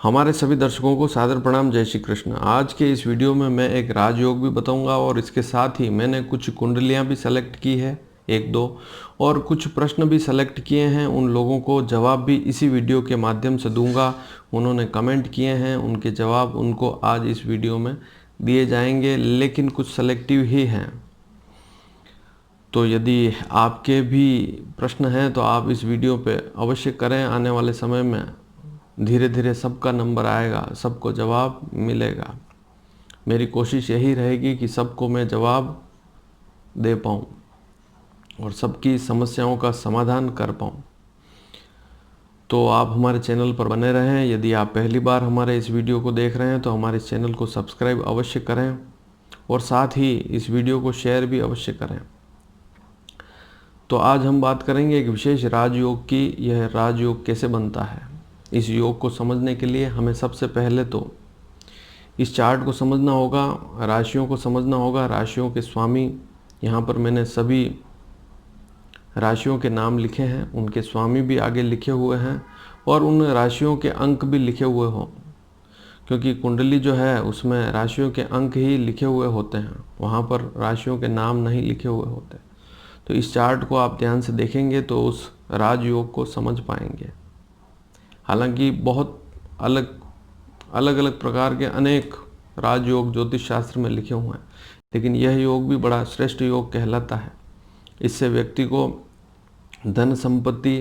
हमारे सभी दर्शकों को सादर प्रणाम। जय श्री कृष्ण। आज के इस वीडियो में मैं एक राजयोग भी बताऊंगा और इसके साथ ही मैंने कुछ कुंडलियां भी सेलेक्ट की है, एक दो, और कुछ प्रश्न भी सेलेक्ट किए हैं। उन लोगों को जवाब भी इसी वीडियो के माध्यम से दूंगा। उन्होंने कमेंट किए हैं, उनके जवाब उनको आज इस वीडियो में दिए जाएंगे, लेकिन कुछ सेलेक्टिव ही हैं। तो यदि आपके भी प्रश्न हैं तो आप इस वीडियो पे अवश्य करें। आने वाले समय में धीरे धीरे सबका नंबर आएगा, सबको जवाब मिलेगा। मेरी कोशिश यही रहेगी कि सबको मैं जवाब दे पाऊँ और सबकी समस्याओं का समाधान कर पाऊँ। तो आप हमारे चैनल पर बने रहें। यदि आप पहली बार हमारे इस वीडियो को देख रहे हैं तो हमारे चैनल को सब्सक्राइब अवश्य करें और साथ ही इस वीडियो को शेयर भी अवश्य करें। तो आज हम बात करेंगे एक विशेष राजयोग की। यह राजयोग कैसे बनता है, इस योग को समझने के लिए हमें सबसे पहले तो इस चार्ट को समझना होगा, राशियों को समझना होगा, राशियों के स्वामी। यहाँ पर मैंने सभी राशियों के नाम लिखे हैं, उनके स्वामी भी आगे लिखे हुए हैं और उन राशियों के अंक भी लिखे हुए हों, क्योंकि कुंडली जो है उसमें राशियों के अंक ही लिखे हुए होते हैं, वहाँ पर राशियों के नाम नहीं लिखे हुए होते। तो इस चार्ट को आप ध्यान से देखेंगे तो उस राजयोग को समझ पाएंगे। हालांकि बहुत अलग अलग प्रकार के अनेक राजयोग ज्योतिष शास्त्र में लिखे हुए हैं, लेकिन यह योग भी बड़ा श्रेष्ठ योग कहलाता है। इससे व्यक्ति को धन संपत्ति,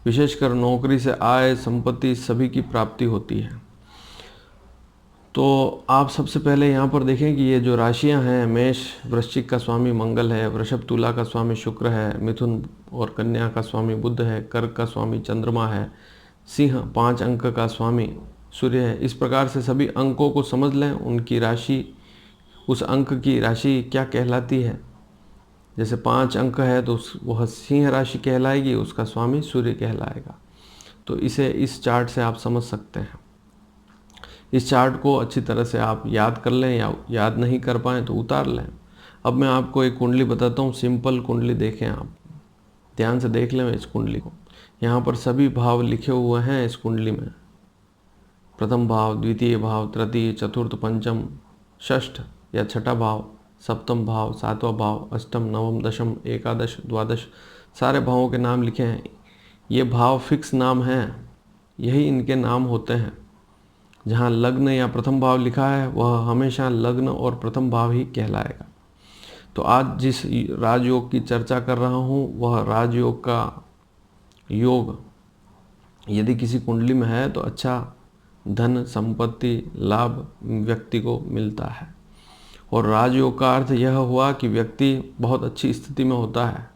विशेषकर नौकरी से आय संपत्ति सभी की प्राप्ति होती है। तो आप सबसे पहले यहाँ पर देखें कि ये जो राशियाँ हैं, मेष वृश्चिक का स्वामी मंगल है, वृषभ तुला का स्वामी शुक्र है, मिथुन और कन्या का स्वामी बुध है, कर्क का स्वामी चंद्रमा है, सिंह 5 अंक का स्वामी सूर्य है। इस प्रकार से सभी अंकों को समझ लें, उनकी राशि, उस अंक की राशि क्या कहलाती है। जैसे 5 अंक है तो वह सिंह राशि कहलाएगी, उसका स्वामी सूर्य कहलाएगा। तो इसे इस चार्ट से आप समझ सकते हैं। इस चार्ट को अच्छी तरह से आप याद कर लें, या याद नहीं कर पाएँ तो उतार लें। अब मैं आपको एक कुंडली बताता हूँ, सिंपल कुंडली देखें, आप ध्यान से देख लें इस कुंडली को। यहाँ पर सभी भाव लिखे हुए हैं इस कुंडली में। प्रथम भाव, द्वितीय भाव, तृतीय, चतुर्थ, पंचम, षष्ठ या छठा भाव, सप्तम भाव, सातवां भाव, अष्टम, नवम, दशम, एकादश, द्वादश, सारे भावों के नाम लिखे हैं। ये भाव फिक्स नाम हैं, यही इनके नाम होते हैं। जहाँ लग्न या प्रथम भाव लिखा है वह हमेशा लग्न और प्रथम भाव ही कहलाएगा। तो आज जिस राजयोग की चर्चा कर रहा हूँ वह राजयोग का योग यदि किसी कुंडली में है तो अच्छा धन संपत्ति लाभ व्यक्ति को मिलता है। और राजयोग का अर्थ यह हुआ कि व्यक्ति बहुत अच्छी स्थिति में होता है,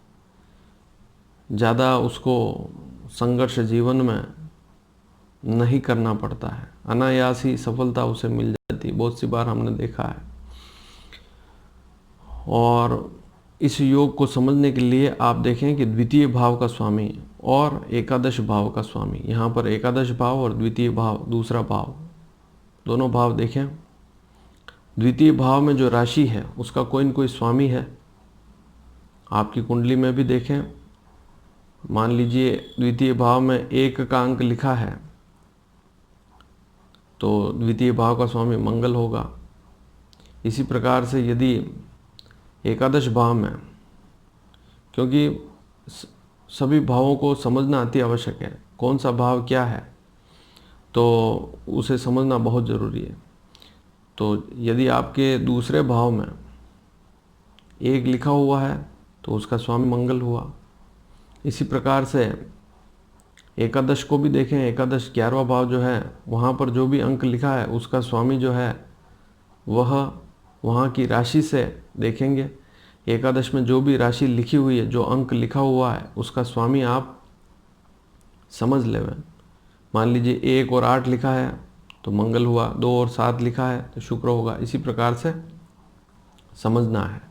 ज़्यादा उसको संघर्ष जीवन में नहीं करना पड़ता है, अनायास ही सफलता उसे मिल जाती है। बहुत सी बार हमने देखा है। और इस योग को समझने के लिए आप देखें कि द्वितीय भाव का स्वामी और एकादश भाव का स्वामी, यहाँ पर एकादश भाव और द्वितीय भाव, दूसरा भाव, दोनों भाव देखें। द्वितीय भाव में जो राशि है उसका कोई न कोई स्वामी है। आपकी कुंडली में भी देखें, मान लीजिए द्वितीय भाव में 1 का अंक लिखा है तो द्वितीय भाव का स्वामी मंगल होगा। इसी प्रकार से यदि एकादश भाव में, क्योंकि सभी भावों को समझना अति आवश्यक है, कौन सा भाव क्या है तो उसे समझना बहुत ज़रूरी है। तो यदि आपके दूसरे भाव में 1 लिखा हुआ है तो उसका स्वामी मंगल हुआ। इसी प्रकार से एकादश को भी देखें, एकादश 11वां भाव जो है वहाँ पर जो भी अंक लिखा है उसका स्वामी जो है वह वहाँ की राशि से देखेंगे। एकादश में जो भी राशि लिखी हुई है, जो अंक लिखा हुआ है उसका स्वामी आप समझ लें। मान लीजिए 1 और 8 लिखा है तो मंगल हुआ, 2 और 7 लिखा है तो शुक्र होगा। इसी प्रकार से समझना है।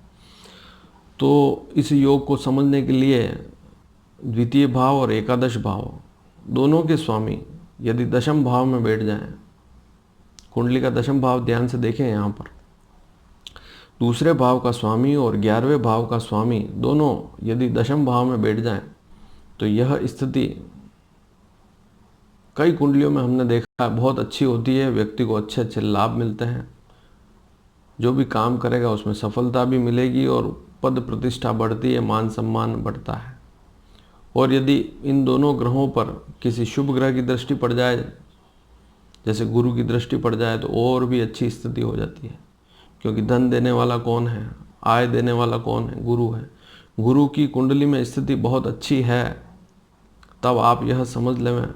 तो इस योग को समझने के लिए द्वितीय भाव और एकादश भाव दोनों के स्वामी यदि दशम भाव में बैठ जाएं, कुंडली का दशम भाव ध्यान से देखें, यहाँ पर दूसरे भाव का स्वामी और 11वें भाव का स्वामी दोनों यदि दशम भाव में बैठ जाएं तो यह स्थिति कई कुंडलियों में हमने देखा बहुत अच्छी होती है, व्यक्ति को अच्छे अच्छे लाभ मिलते हैं, जो भी काम करेगा उसमें सफलता भी मिलेगी और पद प्रतिष्ठा बढ़ती है, मान सम्मान बढ़ता है। और यदि इन दोनों ग्रहों पर किसी शुभ ग्रह की दृष्टि पड़ जाए, जैसे गुरु की दृष्टि पड़ जाए, तो और भी अच्छी स्थिति हो जाती है। क्योंकि धन देने वाला कौन है, आय देने वाला कौन है, गुरु है। गुरु की कुंडली में स्थिति बहुत अच्छी है, तब आप यह समझ लें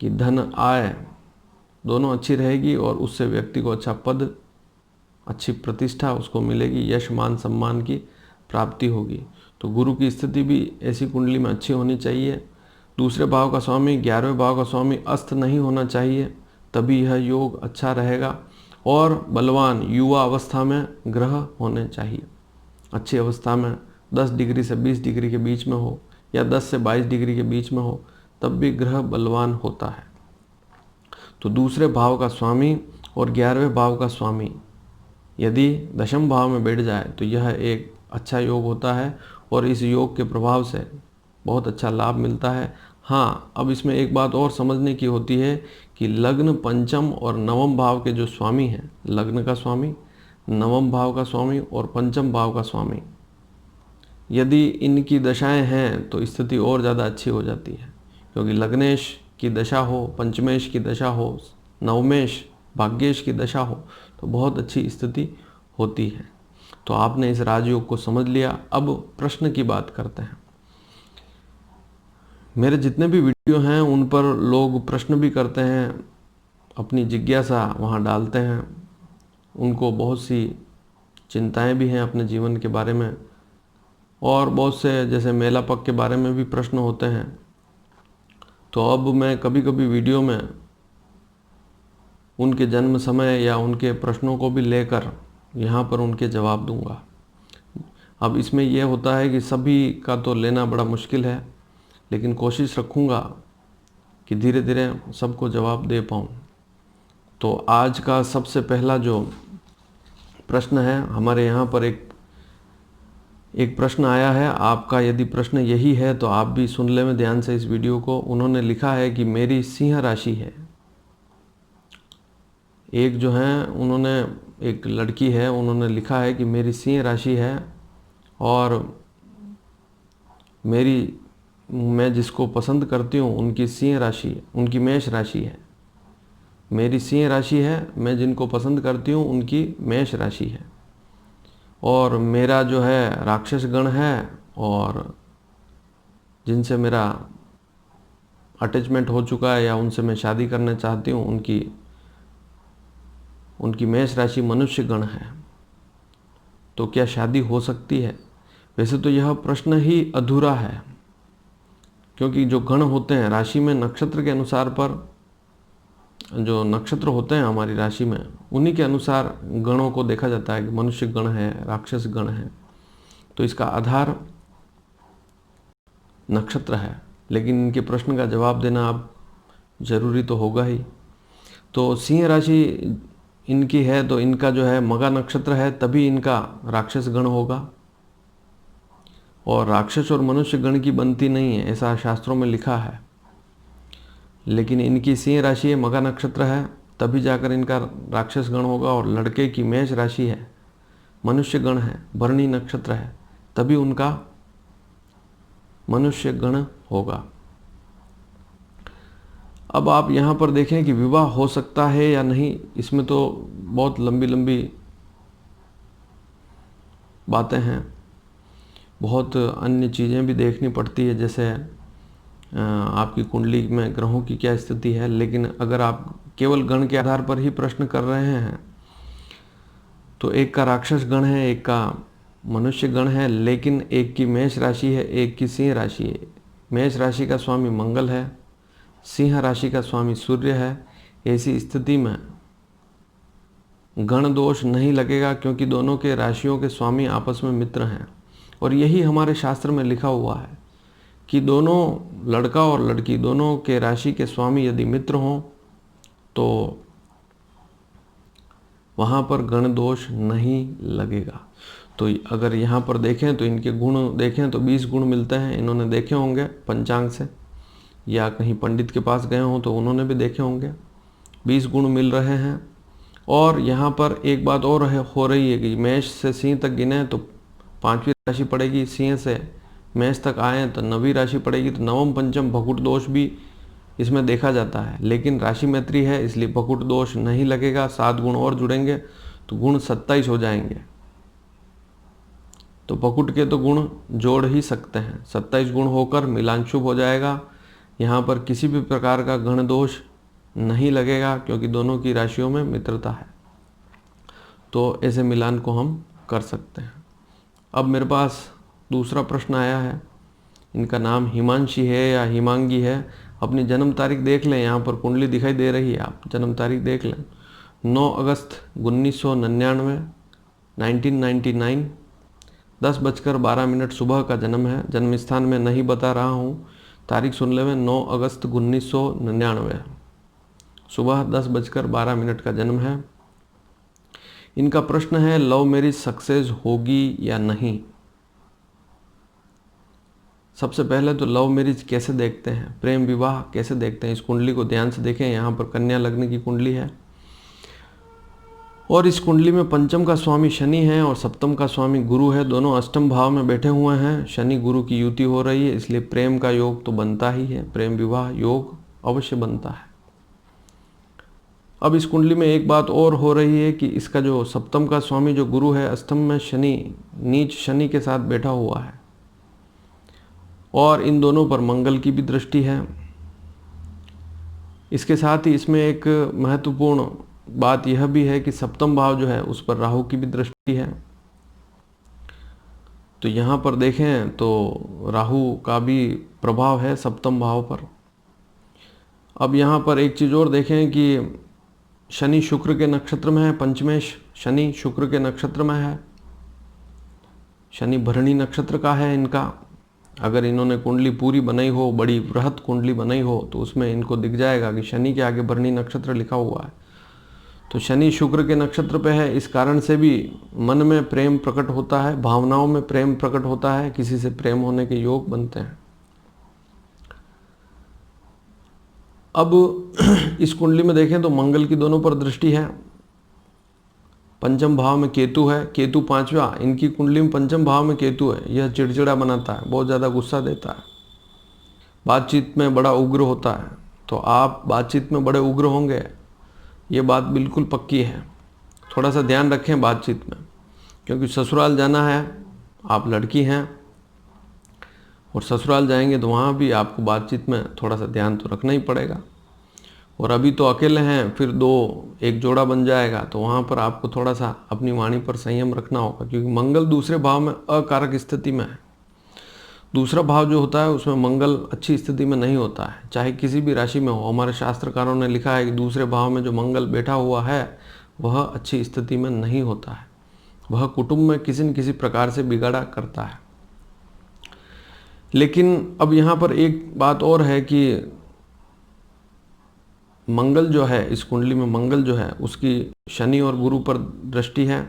कि धन आय दोनों अच्छी रहेगी और उससे व्यक्ति को अच्छा पद, अच्छी प्रतिष्ठा उसको मिलेगी, यश मान सम्मान की प्राप्ति होगी। तो गुरु की स्थिति भी ऐसी कुंडली में अच्छी होनी चाहिए। दूसरे भाव का स्वामी, 11वें भाव का स्वामी अस्त नहीं होना चाहिए, तभी यह योग अच्छा रहेगा। और बलवान युवा अवस्था में ग्रह होने चाहिए, अच्छी अवस्था में 10 डिग्री से 20 डिग्री के बीच में हो या 10 से 22 डिग्री के बीच में हो, तब भी ग्रह बलवान होता है। तो दूसरे भाव का स्वामी और 11वें भाव का स्वामी यदि दशम भाव में बैठ जाए तो यह एक अच्छा योग होता है और इस योग के प्रभाव से बहुत अच्छा लाभ मिलता है। हाँ, अब इसमें एक बात और समझने की होती है कि लग्न, पंचम और नवम भाव के जो स्वामी हैं, लग्न का स्वामी, नवम भाव का स्वामी और पंचम भाव का स्वामी, यदि इनकी दशाएं हैं तो स्थिति और ज़्यादा अच्छी हो जाती है। क्योंकि लग्नेश की दशा हो, पंचमेश की दशा हो, नवमेश भाग्येश की दशा हो, तो बहुत अच्छी स्थिति होती है। तो आपने इस राजयोग को समझ लिया। अब प्रश्न की बात करते हैं। मेरे जितने भी वीडियो हैं उन पर लोग प्रश्न भी करते हैं, अपनी जिज्ञासा वहाँ डालते हैं, उनको बहुत सी चिंताएं भी हैं अपने जीवन के बारे में, और बहुत से जैसे मेला पक के बारे में भी प्रश्न होते हैं। तो अब मैं कभी कभी वीडियो में उनके जन्म समय या उनके प्रश्नों को भी लेकर यहाँ पर उनके जवाब दूंगा। अब इसमें यह होता है कि सभी का तो लेना बड़ा मुश्किल है, लेकिन कोशिश रखूँगा कि धीरे धीरे सबको जवाब दे पाऊँ। तो आज का सबसे पहला जो प्रश्न है, हमारे यहाँ पर एक प्रश्न आया है। आपका यदि प्रश्न यही है तो आप भी सुन लें ध्यान से इस वीडियो को। उन्होंने लिखा है कि मेरी सिंह राशि है। एक जो है, उन्होंने, एक लड़की है, उन्होंने लिखा है कि मेरी सिंह राशि है और मैं जिसको पसंद करती हूँ उनकी सिंह राशि, उनकी मेष राशि है। मेरी सिंह राशि है, मैं जिनको पसंद करती हूँ उनकी मेष राशि है। और मेरा जो है राक्षस गण है, और जिनसे मेरा अटैचमेंट हो चुका है या उनसे मैं शादी करना चाहती हूँ, उनकी मेष राशि मनुष्य गण है। तो क्या शादी हो सकती है? वैसे तो यह प्रश्न ही अधूरा है, क्योंकि जो गण होते हैं राशि में, नक्षत्र के अनुसार पर जो नक्षत्र होते हैं हमारी राशि में, उन्हीं के अनुसार गणों को देखा जाता है कि मनुष्य गण है, राक्षस गण है। तो इसका आधार नक्षत्र है, लेकिन इनके प्रश्न का जवाब देना अब जरूरी तो होगा ही। तो सिंह राशि इनकी है, तो इनका जो है मगा नक्षत्र है, तभी इनका राक्षस गण होगा। और राक्षस और मनुष्य गण की बनती नहीं है, ऐसा शास्त्रों में लिखा है। लेकिन इनकी सिंह राशि है, मगा नक्षत्र है, तभी जाकर इनका राक्षस गण होगा। और लड़के की मेष राशि है, मनुष्य गण है, भरणी नक्षत्र है, तभी उनका मनुष्य गण होगा। अब आप यहाँ पर देखें कि विवाह हो सकता है या नहीं, इसमें तो बहुत लंबी लंबी बातें हैं, बहुत अन्य चीज़ें भी देखनी पड़ती है, जैसे आपकी कुंडली में ग्रहों की क्या स्थिति है। लेकिन अगर आप केवल गण के आधार पर ही प्रश्न कर रहे हैं तो एक का राक्षस गण है, एक का मनुष्य गण है, लेकिन एक की मेष राशि है, एक की सिंह राशि है। मेष राशि का स्वामी मंगल है, सिंह राशि का स्वामी सूर्य है। ऐसी स्थिति में गण दोष नहीं लगेगा, क्योंकि दोनों के राशियों के स्वामी आपस में मित्र हैं। और यही हमारे शास्त्र में लिखा हुआ है कि दोनों, लड़का और लड़की, दोनों के राशि के स्वामी यदि मित्र हों तो वहाँ पर गण दोष नहीं लगेगा। तो अगर यहाँ पर देखें तो इनके गुण देखें तो 20 गुण मिलते हैं, इन्होंने देखे होंगे पंचांग से। या कहीं पंडित के पास गए हों तो उन्होंने भी देखे होंगे। 20 गुण मिल रहे हैं। और यहाँ पर एक बात और हो रही है कि मेष से सिंह तक गिने तो 5वीं राशि पड़ेगी, सिंह से मेष तक आए तो 9वीं राशि पड़ेगी। तो नवम पंचम भकुट दोष भी इसमें देखा जाता है, लेकिन राशि मैत्री है इसलिए भकुट दोष नहीं लगेगा। 7 गुण और जुड़ेंगे तो गुण 27 हो जाएंगे। तो भकुट के तो गुण जोड़ ही सकते हैं। 27 गुण होकर मिलान शुभ हो जाएगा। यहाँ पर किसी भी प्रकार का गण दोष नहीं लगेगा क्योंकि दोनों की राशियों में मित्रता है। तो ऐसे मिलान को हम कर सकते हैं। अब मेरे पास दूसरा प्रश्न आया है। इनका नाम हिमांशी है या हिमांगी है। अपनी जन्म तारीख देख लें, यहाँ पर कुंडली दिखाई दे रही है, आप जन्म तारीख देख लें। 9 अगस्त 1999, 1999, 10:12 सुबह का जन्म है। जन्म स्थान में नहीं बता रहा हूँ, तारीख सुन ले। 9 अगस्त 1999 सुबह 10:12 का जन्म है। इनका प्रश्न है लव मैरिज सक्सेस होगी या नहीं। सबसे पहले तो लव मैरिज कैसे देखते हैं, प्रेम विवाह कैसे देखते हैं, इस कुंडली को ध्यान से देखें। यहाँ पर कन्या लग्न की कुंडली है और इस कुंडली में पंचम का स्वामी शनि है और सप्तम का स्वामी गुरु है। दोनों अष्टम भाव में बैठे हुए हैं। शनि गुरु की युति हो रही है, इसलिए प्रेम का योग तो बनता ही है, प्रेम विवाह योग अवश्य बनता है। अब इस कुंडली में एक बात और हो रही है कि इसका जो सप्तम का स्वामी जो गुरु है, अष्टम में शनि, नीच शनि के साथ बैठा हुआ है और इन दोनों पर मंगल की भी दृष्टि है। इसके साथ ही इसमें एक महत्वपूर्ण बात यह भी है कि सप्तम भाव जो है उस पर राहु की भी दृष्टि है। तो यहाँ पर देखें तो राहु का भी प्रभाव है सप्तम भाव पर। अब यहाँ पर एक चीज़ और देखें कि शनि शुक्र के नक्षत्र में है। पंचमेश शनि शुक्र के नक्षत्र में है। शनि भरणी नक्षत्र का है इनका। अगर इन्होंने कुंडली पूरी बनाई हो, बड़ी बृहत कुंडली बनाई हो, तो उसमें इनको दिख जाएगा कि शनि के आगे भरणी नक्षत्र लिखा हुआ है। तो शनि शुक्र के नक्षत्र पे है, इस कारण से भी मन में प्रेम प्रकट होता है, भावनाओं में प्रेम प्रकट होता है, किसी से प्रेम होने के योग बनते हैं। अब इस कुंडली में देखें तो मंगल की दोनों पर दृष्टि है। पंचम भाव में केतु है, केतु 5वां। इनकी कुंडली में पंचम भाव में केतु है। यह चिड़चिड़ा बनाता है, बहुत ज़्यादा गुस्सा देता है, बातचीत में बड़ा उग्र होता है। तो आप बातचीत में बड़े उग्र होंगे, ये बात बिल्कुल पक्की है। थोड़ा सा ध्यान रखें बातचीत में, क्योंकि ससुराल जाना है, आप लड़की हैं और ससुराल जाएंगे तो वहाँ भी आपको बातचीत में थोड़ा सा ध्यान तो रखना ही पड़ेगा। और अभी तो अकेले हैं, फिर एक जोड़ा बन जाएगा तो वहाँ पर आपको थोड़ा सा अपनी वाणी पर संयम रखना होगा, क्योंकि मंगल दूसरे भाव में अकारक स्थिति में है। दूसरा भाव जो होता है उसमें मंगल अच्छी स्थिति में नहीं होता है, चाहे किसी भी राशि में हो। हमारे शास्त्रकारों ने लिखा है कि दूसरे भाव में जो मंगल बैठा हुआ है वह अच्छी स्थिति में नहीं होता है, वह कुटुंब में किसी न किसी प्रकार से बिगाड़ा करता है। लेकिन अब यहाँ पर एक बात और है कि मंगल जो है, इस कुंडली में मंगल जो है उसकी शनि और गुरु पर दृष्टि है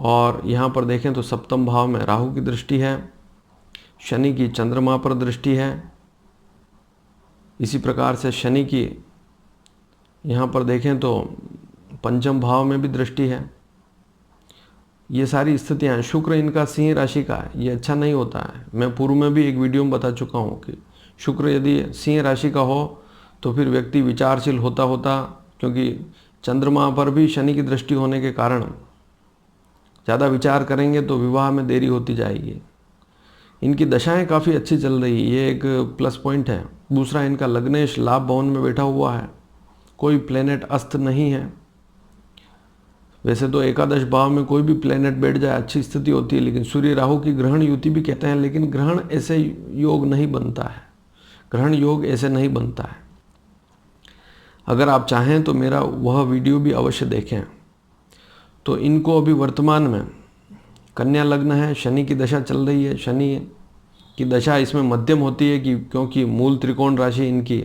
और यहाँ पर देखें तो सप्तम भाव में राहु की दृष्टि है, शनि की चंद्रमा पर दृष्टि है। इसी प्रकार से शनि की यहाँ पर देखें तो पंचम भाव में भी दृष्टि है। ये सारी स्थितियाँ, शुक्र इनका सिंह राशि का है, ये अच्छा नहीं होता है। मैं पूर्व में भी एक वीडियो में बता चुका हूँ कि शुक्र यदि सिंह राशि का हो तो फिर व्यक्ति विचारशील होता, क्योंकि चंद्रमा पर भी शनि की दृष्टि होने के कारण ज़्यादा विचार करेंगे तो विवाह में देरी होती जाएगी। इनकी दशाएं काफ़ी अच्छी चल रही है, ये एक प्लस पॉइंट है। दूसरा, इनका लग्नेश लाभ भवन में बैठा हुआ है, कोई प्लेनेट अस्त नहीं है। वैसे तो एकादश भाव में कोई भी प्लेनेट बैठ जाए अच्छी स्थिति होती है, लेकिन सूर्य राहु की ग्रहण युति भी कहते हैं, लेकिन ग्रहण ऐसे योग नहीं बनता है, ग्रहण योग ऐसे नहीं बनता है। अगर आप चाहें तो मेरा वह वीडियो भी अवश्य देखें। तो इनको अभी वर्तमान में कन्या लग्न है, शनि की दशा चल रही है। शनि की दशा इसमें मध्यम होती है कि क्योंकि मूल त्रिकोण राशि इनकी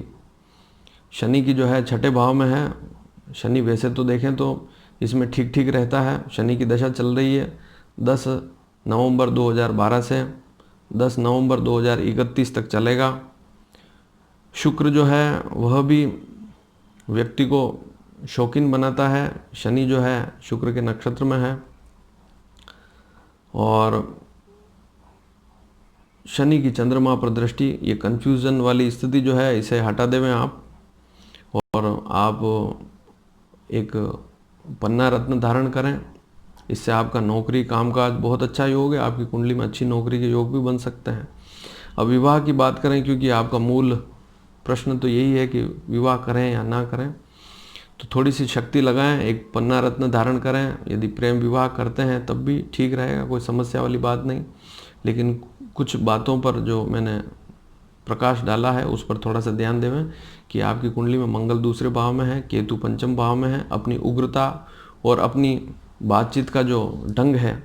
शनि की जो है 6ठे भाव में है। शनि वैसे तो देखें तो इसमें ठीक ठीक रहता है। शनि की दशा चल रही है 10 नवंबर 2012 से 10 नवंबर 2031 तक चलेगा। शुक्र जो है वह भी व्यक्ति को शौकीन बनाता है। शनि जो है शुक्र के नक्षत्र में है, और शनि की चंद्रमा पर दृष्टि, ये कन्फ्यूज़न वाली स्थिति जो है इसे हटा देवें आप, और आप एक पन्ना रत्न धारण करें। इससे आपका नौकरी कामकाज बहुत अच्छा योग है, आपकी कुंडली में अच्छी नौकरी के योग भी बन सकते हैं। अब विवाह की बात करें, क्योंकि आपका मूल प्रश्न तो यही है कि विवाह करें या ना करें, तो थोड़ी सी शक्ति लगाएं, एक पन्ना रत्न धारण करें। यदि प्रेम विवाह करते हैं तब भी ठीक रहेगा, कोई समस्या वाली बात नहीं। लेकिन कुछ बातों पर जो मैंने प्रकाश डाला है उस पर थोड़ा सा ध्यान देवें कि आपकी कुंडली में मंगल दूसरे भाव में है, केतु पंचम भाव में है। अपनी उग्रता और अपनी बातचीत का जो ढंग है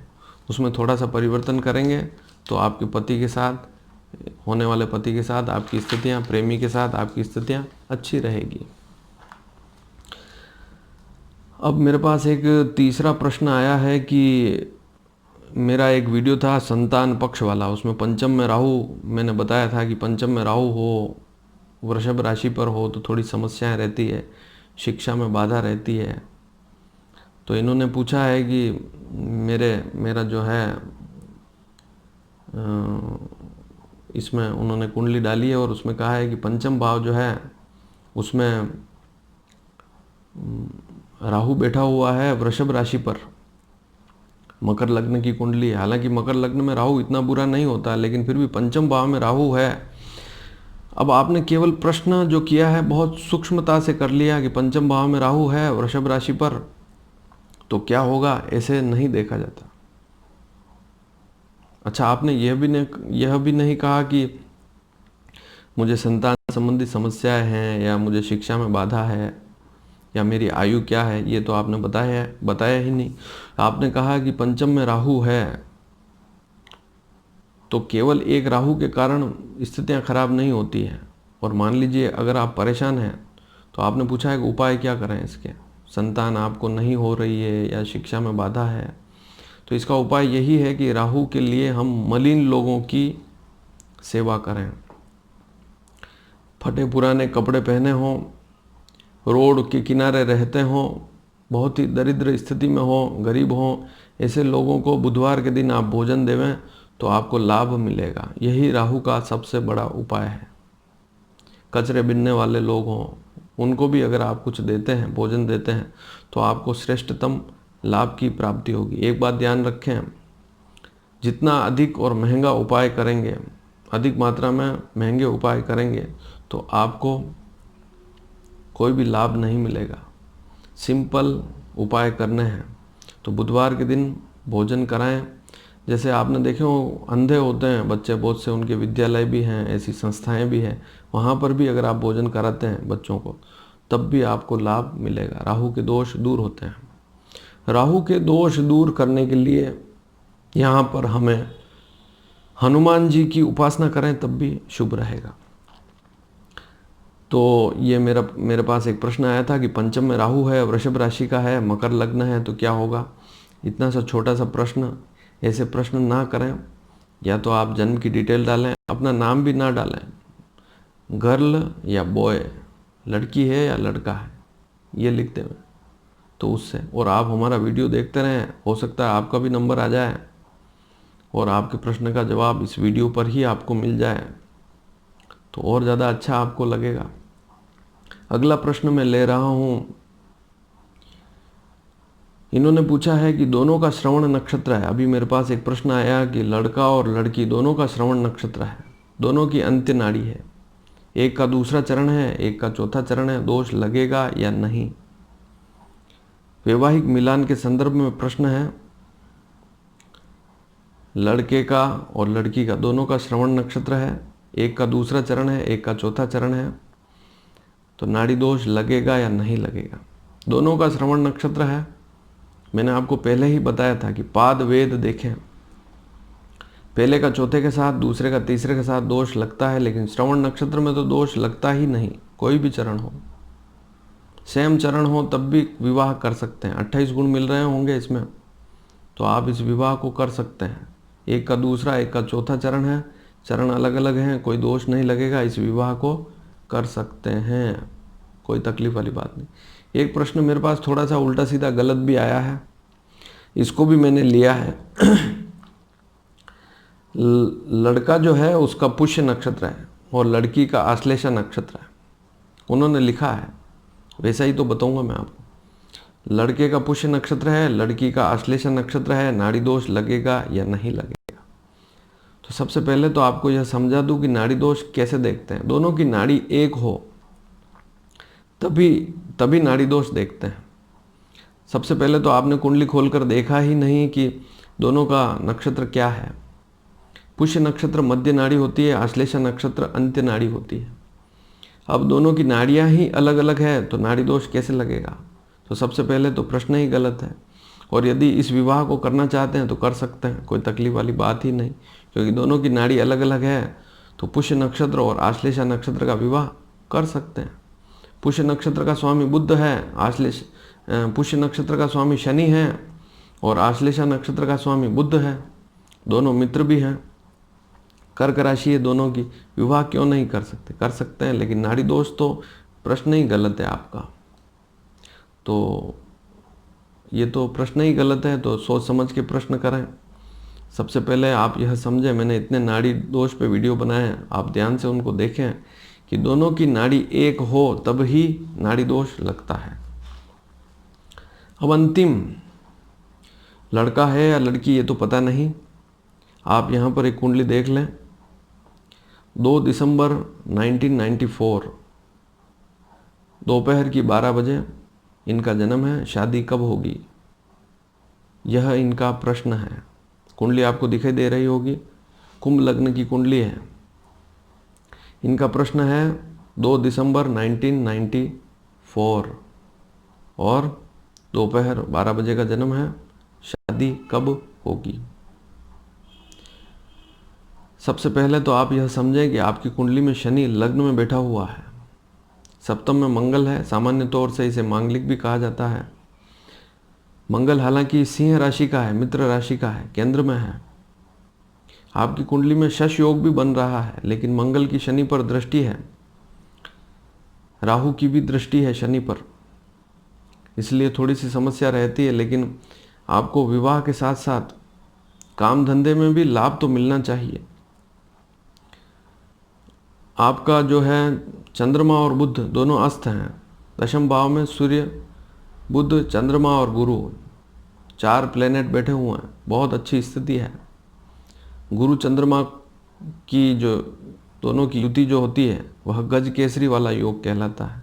उसमें थोड़ा सा परिवर्तन करेंगे तो आपके पति के साथ, होने वाले पति के साथ आपकी स्थितियाँ, प्रेमी के साथ आपकी स्थितियाँ अच्छी रहेगी। अब मेरे पास एक तीसरा प्रश्न आया है कि मेरा एक वीडियो था संतान पक्ष वाला, उसमें पंचम में राहु, मैंने बताया था कि पंचम में राहु हो, वृषभ राशि पर हो तो थोड़ी समस्याएं रहती है, शिक्षा में बाधा रहती है। तो इन्होंने पूछा है कि मेरा जो है इसमें उन्होंने कुंडली डाली है और उसमें कहा है कि पंचम भाव जो है उसमें राहु बैठा हुआ है वृषभ राशि पर, मकर लग्न की कुंडली है। हालांकि मकर लग्न में राहु इतना बुरा नहीं होता, लेकिन फिर भी पंचम भाव में राहु है। अब आपने केवल प्रश्न जो किया है बहुत सूक्ष्मता से कर लिया कि पंचम भाव में राहु है वृषभ राशि पर तो क्या होगा, ऐसे नहीं देखा जाता। अच्छा, आपने यह भी नहीं कहा कि मुझे संतान संबंधी समस्याएं हैं या मुझे शिक्षा में बाधा है या मेरी आयु क्या है, ये तो आपने बताया ही नहीं। आपने कहा कि पंचम में राहु है, तो केवल एक राहु के कारण स्थितियां खराब नहीं होती हैं। और मान लीजिए अगर आप परेशान हैं तो आपने पूछा है कि उपाय क्या करें इसके, संतान आपको नहीं हो रही है या शिक्षा में बाधा है, तो इसका उपाय यही है कि राहु के लिए हम मलिन लोगों की सेवा करें। फटे पुराने कपड़े पहने हों, रोड के किनारे रहते हों, बहुत ही दरिद्र स्थिति में हों, गरीब हों, ऐसे लोगों को बुधवार के दिन आप भोजन देवें तो आपको लाभ मिलेगा। यही राहु का सबसे बड़ा उपाय है। कचरे बिनने वाले लोग हों, उनको भी अगर आप कुछ देते हैं, भोजन देते हैं, तो आपको श्रेष्ठतम लाभ की प्राप्ति होगी। एक बात ध्यान रखें, जितना अधिक और महंगा उपाय करेंगे, अधिक मात्रा में महंगे उपाय करेंगे तो आपको कोई भी लाभ नहीं मिलेगा। सिंपल उपाय करने हैं तो बुधवार के दिन भोजन कराएं। जैसे आपने देखे हो अंधे होते हैं बच्चे बहुत से, उनके विद्यालय भी हैं, ऐसी संस्थाएं भी हैं, वहाँ पर भी अगर आप भोजन कराते हैं बच्चों को तब भी आपको लाभ मिलेगा। राहु के दोष दूर होते हैं। राहु के दोष दूर करने के लिए यहाँ पर हमें हनुमान जी की उपासना करें तब भी शुभ रहेगा। तो ये मेरे पास एक प्रश्न आया था कि पंचम में राहु है, वृषभ राशि का है, मकर लग्न है, तो क्या होगा। इतना सा छोटा सा प्रश्न, ऐसे प्रश्न ना करें। या तो आप जन्म की डिटेल डालें, अपना नाम भी ना डालें, गर्ल या बॉय, लड़की है या लड़का है, ये लिख दें तो उससे। और आप हमारा वीडियो देखते रहें, हो सकता है आपका भी नंबर आ जाए और आपके प्रश्न का जवाब इस वीडियो पर ही आपको मिल जाए तो और ज़्यादा अच्छा आपको लगेगा। अगला प्रश्न मैं ले रहा हूँ, इन्होंने पूछा है कि दोनों का श्रवण नक्षत्र है। अभी मेरे पास एक प्रश्न आया कि लड़का और लड़की दोनों का श्रवण नक्षत्र है, दोनों की अंत्य नाड़ी है, एक का दूसरा चरण है, एक का चौथा चरण है, दोष लगेगा या नहीं। वैवाहिक मिलान के संदर्भ में प्रश्न है। लड़के का और लड़की का दोनों का श्रवण नक्षत्र है, एक का दूसरा चरण है, एक का चौथा चरण है, तो नाड़ी दोष लगेगा या नहीं लगेगा। दोनों का श्रवण नक्षत्र है, मैंने आपको पहले ही बताया था कि पाद वेद देखें, पहले का चौथे के साथ, दूसरे का तीसरे के साथ दोष लगता है, लेकिन श्रवण नक्षत्र में तो दोष लगता ही नहीं। कोई भी चरण हो, सेम चरण हो तब भी विवाह कर सकते हैं। 28 गुण मिल रहे होंगे इसमें, तो आप इस विवाह को कर सकते हैं। एक का दूसरा, एक का चौथा चरण है, चरण अलग अलग हैं, कोई दोष नहीं लगेगा, इस विवाह को कर सकते हैं, कोई तकलीफ वाली बात नहीं। एक प्रश्न मेरे पास थोड़ा सा उल्टा सीधा गलत भी आया है, इसको भी मैंने लिया है। लड़का जो है उसका पुष्य नक्षत्र है और लड़की का आश्लेषा नक्षत्र है। उन्होंने लिखा है, वैसा ही तो बताऊंगा मैं आपको। लड़के का पुष्य नक्षत्र है, लड़की का आश्लेषा नक्षत्र है, नाड़ी दोष लगेगा या नहीं लगेगा? तो सबसे पहले तो आपको यह समझा दूं कि नाड़ी दोष कैसे देखते हैं। दोनों की नाड़ी एक हो तभी नाड़ी दोष देखते हैं। सबसे पहले तो आपने कुंडली खोलकर देखा ही नहीं कि दोनों का नक्षत्र क्या है। पुष्य नक्षत्र मध्य नाड़ी होती है, आश्लेषा नक्षत्र अंत्य नाड़ी होती है। अब दोनों की नाड़ियां ही अलग अलग है तो नाड़ी दोष कैसे लगेगा? तो सबसे पहले तो प्रश्न ही गलत है। और यदि इस विवाह को करना चाहते हैं तो कर सकते हैं, कोई तकलीफ वाली बात ही नहीं, क्योंकि दोनों की नाड़ी अलग अलग है। तो पुष्य नक्षत्र और आश्लेषा नक्षत्र का विवाह कर सकते हैं। पुष्य नक्षत्र का स्वामी बुध है, पुष्य नक्षत्र का स्वामी शनि है और आश्लेषा नक्षत्र का स्वामी बुध है। दोनों मित्र भी हैं, कर्क राशि है दोनों की, विवाह क्यों नहीं कर सकते? कर सकते हैं, लेकिन नाड़ी दोष तो प्रश्न ही गलत है आपका। तो ये तो प्रश्न ही गलत है, तो सोच समझ के प्रश्न करें। सबसे पहले आप यह समझें, मैंने इतने नाड़ी दोष पे वीडियो बनाए हैं, आप ध्यान से उनको देखें कि दोनों की नाड़ी एक हो तब ही नाड़ी दोष लगता है। अब अंतिम, लड़का है या लड़की ये तो पता नहीं। आप यहाँ पर एक कुंडली देख लें। 2 दिसंबर 1994 दोपहर की 12 बजे इनका जन्म है। शादी कब होगी, यह इनका प्रश्न है। कुंडली आपको दिखाई दे रही होगी, कुंभ लग्न की कुंडली है। इनका प्रश्न है 2 दिसंबर 1994 और दोपहर 12 बजे का जन्म है। शादी कब होगी? सबसे पहले तो आप यह समझें कि आपकी कुंडली में शनि लग्न में बैठा हुआ है, सप्तम में मंगल है। सामान्य तौर से इसे मांगलिक भी कहा जाता है। मंगल हालांकि सिंह राशि का है, मित्र राशि का है, केंद्र में है। आपकी कुंडली में शश योग भी बन रहा है, लेकिन मंगल की शनि पर दृष्टि है, राहु की भी दृष्टि है शनि पर, इसलिए थोड़ी सी समस्या रहती है। लेकिन आपको विवाह के साथ साथ काम धंधे में भी लाभ तो मिलना चाहिए। आपका जो है चंद्रमा और बुध दोनों अस्त हैं। दशम भाव में सूर्य, बुध, चंद्रमा और गुरु 4 प्लेनेट बैठे हुए हैं, बहुत अच्छी स्थिति है। गुरु चंद्रमा की जो दोनों की युति जो होती है वह गज केसरी वाला योग कहलाता है।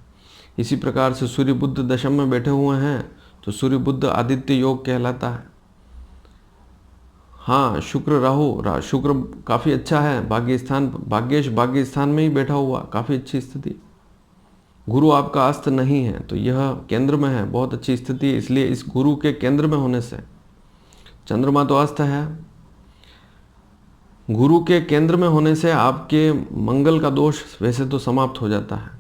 इसी प्रकार से सूर्य बुध दशम में बैठे हुए हैं तो सूर्य बुध आदित्य योग कहलाता है। हाँ, शुक्र राहु, शुक्र काफ़ी अच्छा है, भाग्य स्थान में ही बैठा हुआ, काफ़ी अच्छी स्थिति। गुरु आपका अस्त नहीं है तो यह केंद्र में है, बहुत अच्छी स्थिति है। इसलिए इस गुरु के केंद्र में होने से, चंद्रमा तो अस्त है, गुरु के केंद्र में होने से आपके मंगल का दोष वैसे तो समाप्त हो जाता है।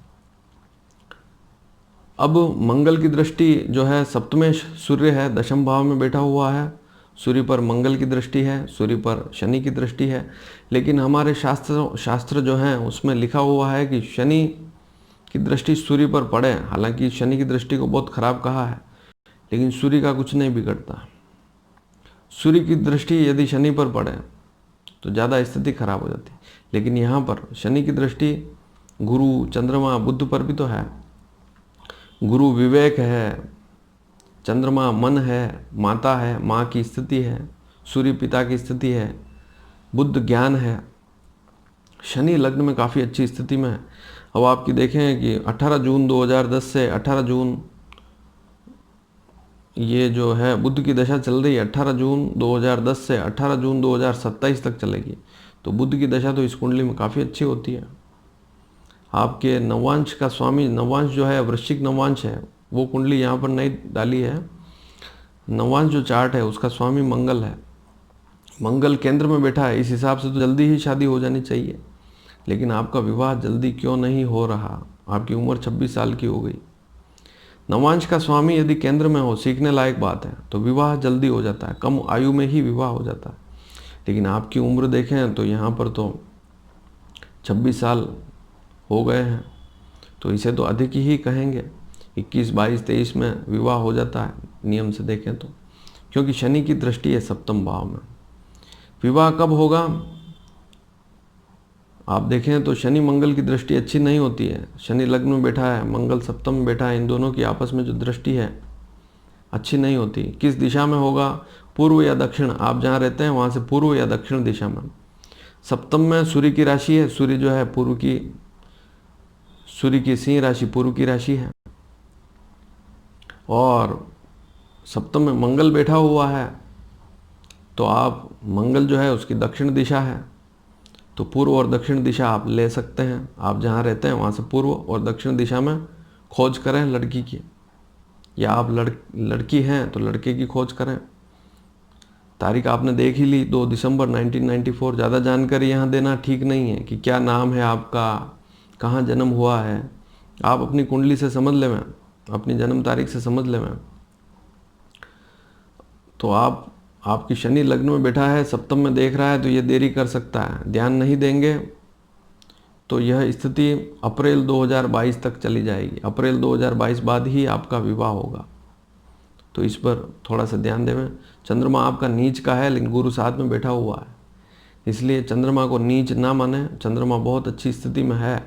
अब मंगल की दृष्टि जो है, सप्तमें सूर्य है, दशम भाव में बैठा हुआ है, सूर्य पर मंगल की दृष्टि है, सूर्य पर शनि की दृष्टि है। लेकिन हमारे शास्त्र जो हैं उसमें लिखा हुआ है कि शनि की दृष्टि सूर्य पर पड़े। हालांकि शनि की दृष्टि को बहुत खराब कहा है, लेकिन सूर्य का कुछ नहीं बिगड़ता। सूर्य की दृष्टि यदि शनि पर पड़े तो ज़्यादा स्थिति खराब हो जाती है। लेकिन यहाँ पर शनि की दृष्टि गुरु, चंद्रमा, बुध पर भी तो है। गुरु विवेक है, चंद्रमा मन है, माता है, माँ की स्थिति है, सूर्य पिता की स्थिति है, बुध ज्ञान है, शनि लग्न में काफ़ी अच्छी स्थिति में है। अब आपकी देखें कि 18 जून 2010 से 18 जून ये जो है बुध की दशा चल रही है, 18 जून 2010 से 18 जून 2027 तक चलेगी। तो बुध की दशा तो इस कुंडली में काफ़ी अच्छी होती है। आपके नवांश का स्वामी, नवांश जो है वृश्चिक नवांश है, वो कुंडली यहाँ पर नहीं डाली है। नवांश जो चार्ट है उसका स्वामी मंगल है, मंगल केंद्र में बैठा है। इस हिसाब से तो जल्दी ही शादी हो जानी चाहिए, लेकिन आपका विवाह जल्दी क्यों नहीं हो रहा? आपकी उम्र 26 साल की हो गई। नवांश का स्वामी यदि केंद्र में हो, सीखने लायक बात है, तो विवाह जल्दी हो जाता है, कम आयु में ही विवाह हो जाता है। लेकिन आपकी उम्र देखें तो यहाँ पर तो 26 साल हो गए हैं। तो इसे तो अधिक ही कहेंगे। 21, 22, 23 में विवाह हो जाता है नियम से देखें तो, क्योंकि शनि की दृष्टि है सप्तम भाव में। विवाह कब होगा? आप देखें तो शनि मंगल की दृष्टि अच्छी नहीं होती है। शनि लग्न में बैठा है, मंगल सप्तम में बैठा है, इन दोनों की आपस में जो दृष्टि है अच्छी नहीं होती। किस दिशा में होगा? पूर्व या दक्षिण। आप जहाँ रहते हैं वहाँ से पूर्व या दक्षिण दिशा में। सप्तम में सूर्य की राशि है, सूर्य जो है सूर्य की सिंह राशि पूर्व की राशि है, और सप्तम में मंगल बैठा हुआ है, तो आप मंगल जो है उसकी दक्षिण दिशा है, तो पूर्व और दक्षिण दिशा आप ले सकते हैं। आप जहाँ रहते हैं वहाँ से पूर्व और दक्षिण दिशा में खोज करें लड़की की, या आप लड़की हैं तो लड़के की खोज करें। तारीख आपने देख ही ली, 2 दिसंबर 1994। ज़्यादा जानकारी यहाँ देना ठीक नहीं है कि क्या नाम है आपका, कहाँ जन्म हुआ है। आप अपनी कुंडली से समझ लें, अपनी जन्म तारीख से समझ लें। तो आपकी शनि लग्न में बैठा है, सप्तम में देख रहा है, तो ये देरी कर सकता है। ध्यान नहीं देंगे तो यह स्थिति अप्रैल 2022 तक चली जाएगी। अप्रैल 2022 बाद ही आपका विवाह होगा, तो इस पर थोड़ा सा ध्यान देवें। चंद्रमा आपका नीच का है, लेकिन गुरु साथ में बैठा हुआ है, इसलिए चंद्रमा को नीच ना माने। चंद्रमा बहुत अच्छी स्थिति में है।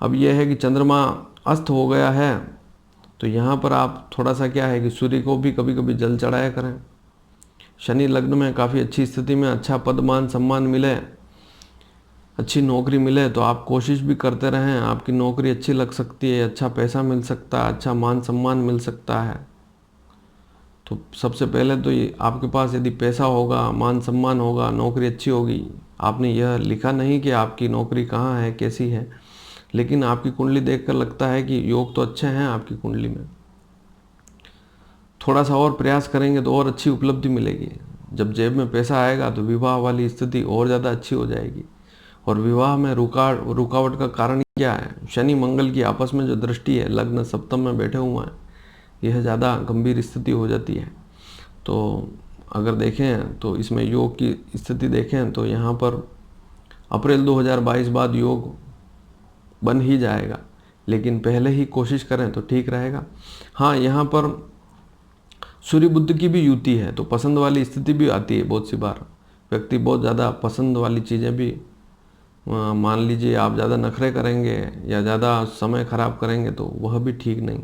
अब यह है कि चंद्रमा अस्त हो गया है, तो यहाँ पर आप थोड़ा सा क्या है कि सूर्य को भी कभी कभी जल चढ़ाया करें। शनि लग्न में काफ़ी अच्छी स्थिति में, अच्छा पद मान सम्मान मिले, अच्छी नौकरी मिले, तो आप कोशिश भी करते रहें। आपकी नौकरी अच्छी लग सकती है, अच्छा पैसा मिल सकता है, अच्छा मान सम्मान मिल सकता है। तो सबसे पहले तो ये आपके पास यदि पैसा होगा, मान सम्मान होगा, नौकरी अच्छी होगी। आपने यह लिखा नहीं कि आपकी नौकरी कहाँ है, कैसी है, लेकिन आपकी कुंडली देखकर लगता है कि योग तो अच्छे हैं आपकी कुंडली में। थोड़ा सा और प्रयास करेंगे तो और अच्छी उपलब्धि मिलेगी। जब जेब में पैसा आएगा तो विवाह वाली स्थिति और ज़्यादा अच्छी हो जाएगी। और विवाह में रुकावट का कारण क्या है? शनि मंगल की आपस में जो दृष्टि है, लग्न सप्तम में बैठे हुए हैं, यह ज़्यादा गंभीर स्थिति हो जाती है। तो अगर देखें तो इसमें योग की स्थिति देखें तो यहाँ पर अप्रैल 2022 बाद योग बन ही जाएगा, लेकिन पहले ही कोशिश करें तो ठीक रहेगा। हाँ, यहाँ पर सूर्य बुध की भी युति है, तो पसंद वाली स्थिति भी आती है। बहुत सी बार व्यक्ति बहुत ज़्यादा पसंद वाली चीज़ें भी, मान लीजिए आप ज़्यादा नखरे करेंगे या ज़्यादा समय ख़राब करेंगे तो वह भी ठीक नहीं।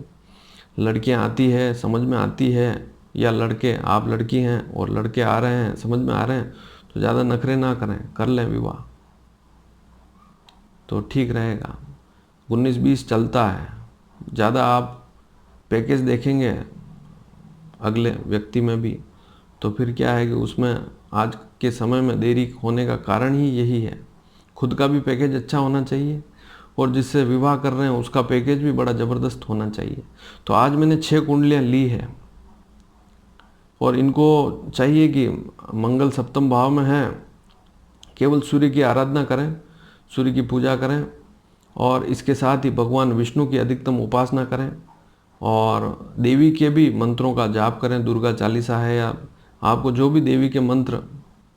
लड़कियां आती है, समझ में आती है, या लड़के, आप लड़की हैं और लड़के आ रहे हैं, समझ में आ रहे हैं, तो ज़्यादा नखरे ना करें, कर लें विवाह तो ठीक रहेगा। 19-20 चलता है। ज़्यादा आप पैकेज देखेंगे अगले व्यक्ति में भी, तो फिर क्या है कि उसमें आज के समय में देरी होने का कारण ही यही है। खुद का भी पैकेज अच्छा होना चाहिए, और जिससे विवाह कर रहे हैं उसका पैकेज भी बड़ा ज़बरदस्त होना चाहिए। तो आज मैंने 6 कुंडलियाँ ली है, और इनको चाहिए कि मंगल सप्तम भाव में है, केवल सूर्य की आराधना करें, सूर्य की पूजा करें, और इसके साथ ही भगवान विष्णु की अधिकतम उपासना करें, और देवी के भी मंत्रों का जाप करें। दुर्गा चालीसा है, या आपको जो भी देवी के मंत्र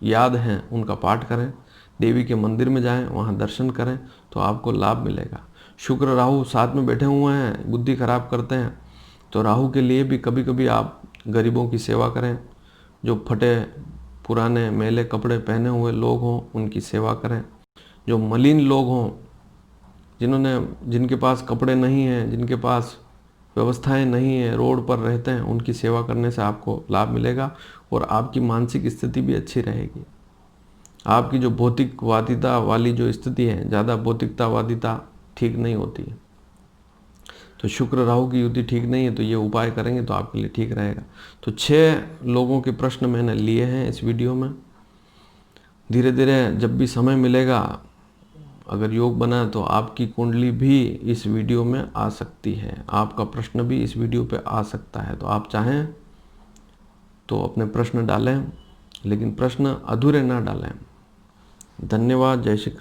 याद हैं उनका पाठ करें। देवी के मंदिर में जाएं, वहाँ दर्शन करें, तो आपको लाभ मिलेगा। शुक्र राहु साथ में बैठे हुए हैं, बुद्धि खराब करते हैं, तो राहु के लिए भी कभी कभी आप गरीबों की सेवा करें। जो फटे पुराने मैले कपड़े पहने हुए लोग हों उनकी सेवा करें। जो मलिन लोग हों, जिनके पास कपड़े नहीं हैं, जिनके पास व्यवस्थाएं नहीं है, रोड पर रहते हैं, उनकी सेवा करने से आपको लाभ मिलेगा, और आपकी मानसिक स्थिति भी अच्छी रहेगी। आपकी जो भौतिकवादिता वाली जो स्थिति है, ज़्यादा भौतिकतावादिता ठीक नहीं होती है, तो शुक्र राहु की युति ठीक नहीं है, तो ये उपाय करेंगे तो आपके लिए ठीक रहेगा। तो 6 लोगों के प्रश्न मैंने लिए हैं इस वीडियो में। धीरे धीरे जब भी समय मिलेगा, अगर योग बना तो आपकी कुंडली भी इस वीडियो में आ सकती है, आपका प्रश्न भी इस वीडियो पे आ सकता है। तो आप चाहें तो अपने प्रश्न डालें, लेकिन प्रश्न अधूरे ना डालें। धन्यवाद। जय श्री कृष्ण।